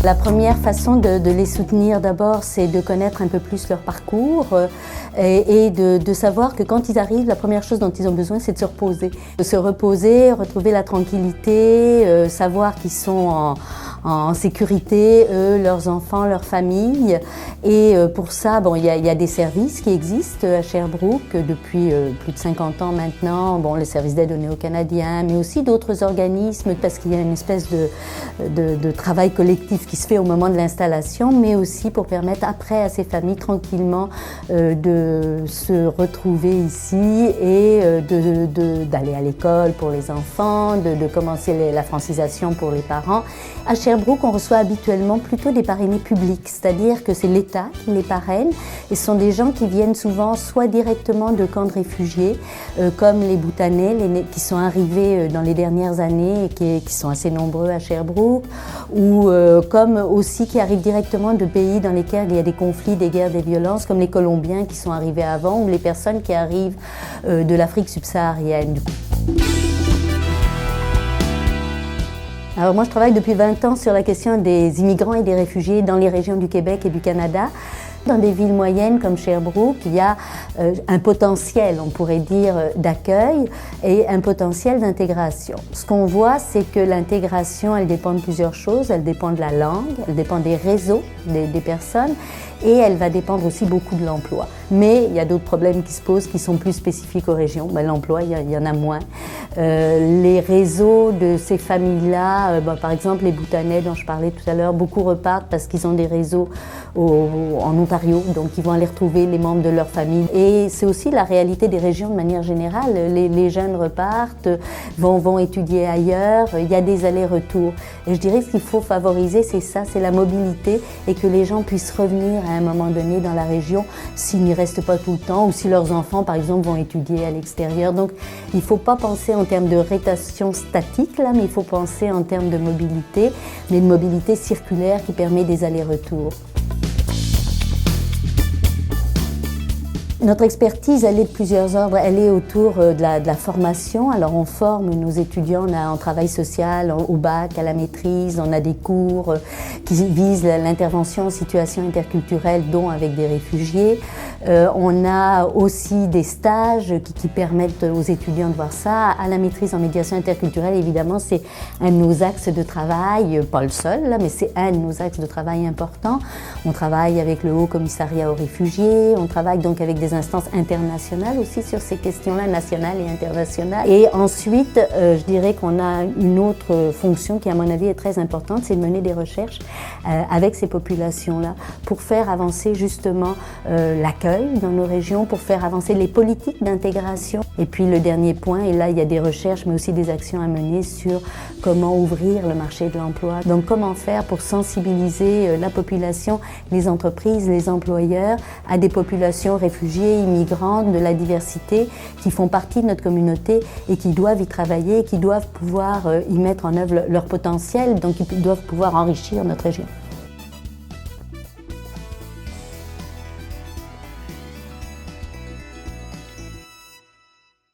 La première façon de les soutenir d'abord, c'est de connaître un peu plus leur parcours et de savoir que quand ils arrivent, la première chose dont ils ont besoin, c'est de se reposer. De se reposer, retrouver la tranquillité, savoir qu'ils sont en sécurité, eux, leurs enfants, leur famille. Et pour ça, bon, il y a des services qui existent à Sherbrooke depuis plus de 50 ans maintenant. Bon, le service d'aide aux Néo-Canadiens, mais aussi d'autres organismes, parce qu'il y a une espèce de travail collectif qui se fait au moment de l'installation, mais aussi pour permettre après à ces familles tranquillement de se retrouver ici et d'aller à l'école pour les enfants, de commencer la francisation pour les parents. À Sherbrooke, on reçoit habituellement plutôt des parrainés publics, c'est-à-dire que c'est l'État qui les parraine et ce sont des gens qui viennent souvent soit directement de camps de réfugiés, comme les Bhoutanais qui sont arrivés dans les dernières années et qui sont assez nombreux à Sherbrooke, ou comme aussi qui arrivent directement de pays dans lesquels il y a des conflits, des guerres, des violences, comme les Colombiens qui sont arrivés avant, ou les personnes qui arrivent de l'Afrique subsaharienne. Alors moi je travaille depuis 20 ans sur la question des immigrants et des réfugiés dans les régions du Québec et du Canada. Dans des villes moyennes comme Sherbrooke, il y a un potentiel, on pourrait dire, d'accueil et un potentiel d'intégration. Ce qu'on voit, c'est que l'intégration, elle dépend de plusieurs choses. Elle dépend de la langue, elle dépend des réseaux des personnes et elle va dépendre aussi beaucoup de l'emploi. Mais il y a d'autres problèmes qui se posent qui sont plus spécifiques aux régions. L'emploi, il y en a moins. Les réseaux de ces familles-là, par exemple les Bhoutanais dont je parlais tout à l'heure, beaucoup repartent parce qu'ils ont des réseaux en Ontario, donc ils vont aller retrouver les membres de leur famille. Et c'est aussi la réalité des régions de manière générale. Les jeunes repartent, vont étudier ailleurs, il y a des allers-retours. Et je dirais que ce qu'il faut favoriser, c'est ça, c'est la mobilité et que les gens puissent revenir à un moment donné dans la région s'ils n'y restent pas tout le temps ou si leurs enfants, par exemple, vont étudier à l'extérieur. Donc il ne faut pas penser en termes de rétention statique, là, mais il faut penser en termes de mobilité, mais une mobilité circulaire qui permet des allers-retours. Notre expertise, elle est de plusieurs ordres. Elle est autour de la formation. Alors on forme nos étudiants en travail social, au bac, à la maîtrise. On a des cours qui visent l'intervention en situation interculturelle, dont avec des réfugiés. On a aussi des stages qui permettent aux étudiants de voir ça. À la maîtrise en médiation interculturelle, évidemment, c'est un de nos axes de travail, pas le seul, là, mais c'est un de nos axes de travail importants. On travaille avec le Haut Commissariat aux réfugiés, on travaille donc avec des instances internationales aussi sur ces questions-là, nationales et internationales. Et ensuite, je dirais qu'on a une autre fonction qui, à mon avis, est très importante, c'est de mener des recherches avec ces populations-là pour faire avancer justement l'accueil dans nos régions, pour faire avancer les politiques d'intégration. Et puis le dernier point, et là il y a des recherches mais aussi des actions à mener sur comment ouvrir le marché de l'emploi. Donc comment faire pour sensibiliser la population, les entreprises, les employeurs à des populations réfugiées, immigrantes, de la diversité qui font partie de notre communauté et qui doivent y travailler, qui doivent pouvoir y mettre en œuvre leur potentiel, donc ils doivent pouvoir enrichir notre région.